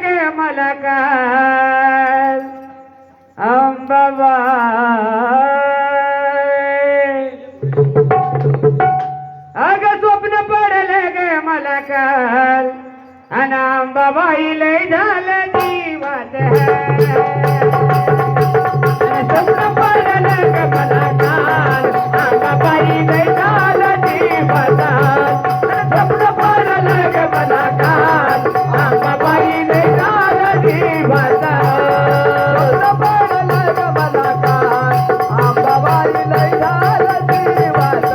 गे मला काल अंबाबाई अग स्वप्न पडले गे मला काल आणि अंबाबाई लय झालं जीवात स्वप्न पडले गे मला काल अंबाबाई लय झालं जीवात स्वप्न पडले गे मला काल अंबाबाई लय झालं जीवात स्वप्न पडले गे मला काल अंबाबाई लय झालं जीवात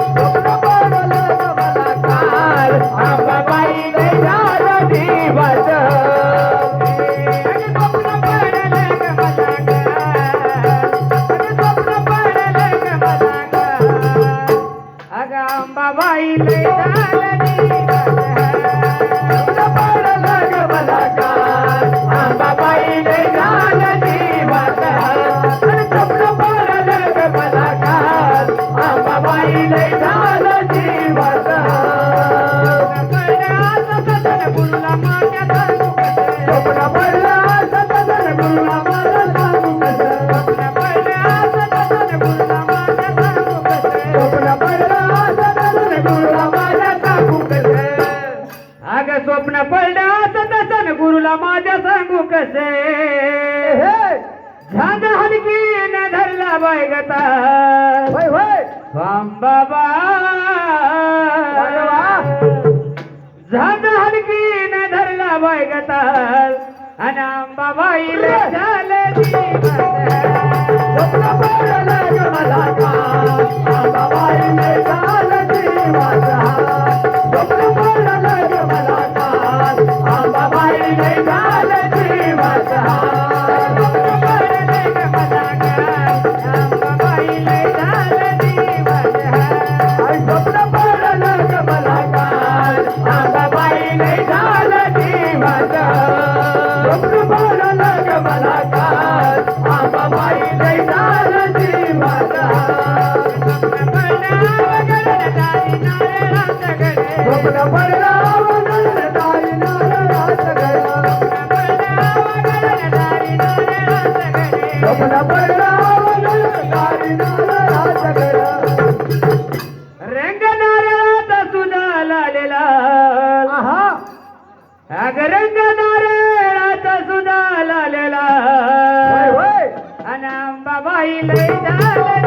स्वप्न पडले गे मला काल अंबाबाई लय झालं जीवात स्वप्न पडले गे मला काल अंबाबाई लय झालं जीवात पडलं ग मला काल अंबाबाई लय झालं जीवात स्वप्न पडलं ग मला काल अंबाबाई लय झालं जीवात गुरुला माझ्या सांगू स्वप्न पडलं सतत गुरुला माझ्या सांगू स्वप्न पडलं सतत गुरुला माझ्या सांगू स्वप्न पडलं सतत गुरुला माझ्या सांगू अग स्वप्न पडलं तसं गुरुला माझ्या सांगू कसे झांज हलकी न धरला बायगता बाबा झांज हलकी न धरला बायगता आणि अंबाबाई लय झालं स्वप्न पडलं ग मला काल अंबाबाई लय झालं जीवात स्वप्न पडलं ग मला काल अंबाबाई लय झालं जीवात स्वप्न पडलं ग मला काल अंबाबाई लय झालं जीवात स्वप्न पडलं ग मला काल अंबाबाई लय झालं जीवात स्वप्न पडलं ग मला काल अंबाबाई लय झालं जीवात स्वप्न पडलं वगळदारी नारळात गळा स्वप्न पडलं वगळदारी नारळात गळा रंग नारळात सुद्धा लालेला अग रंग नारळात सुद्धा लालेला आणि अंबाबाई लय झालं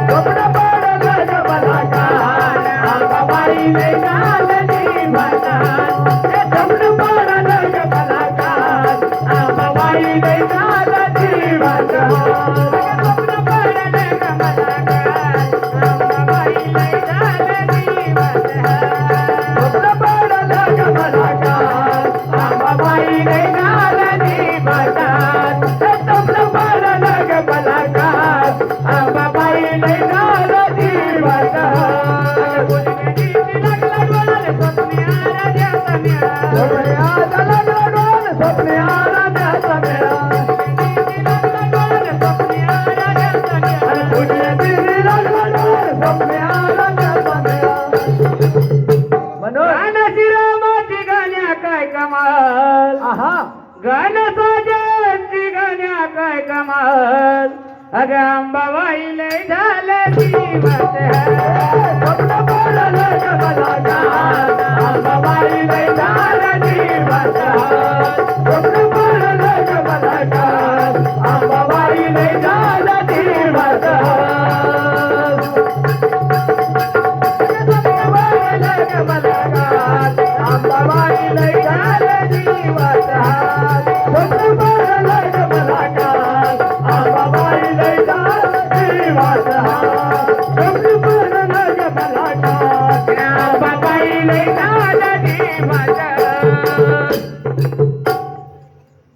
स्वप्न पडलं ग मला काल अंबाबाई लय झालं जीवात स्वप्न पडलं ग मला काल अंबाबाई लय झालं जीवात स्वप्न पडलं ग मला काल अंबाबाई लय झालं जीवात स्वप्न पडलं ग मला काल अंबाबाई लय झालं जीवात स्वप्न पडलं ग मला काल अंबाबाई लय झालं जीवात स्वप्ने आराध्याचा मेळा स्वप्ने आराध्याचा मेळा गाणं श्रीरामाची गाण्या काय कमाल गाणं साजाची गाण्या काय कमाल अगं अंबाबाई लय झालं जीवात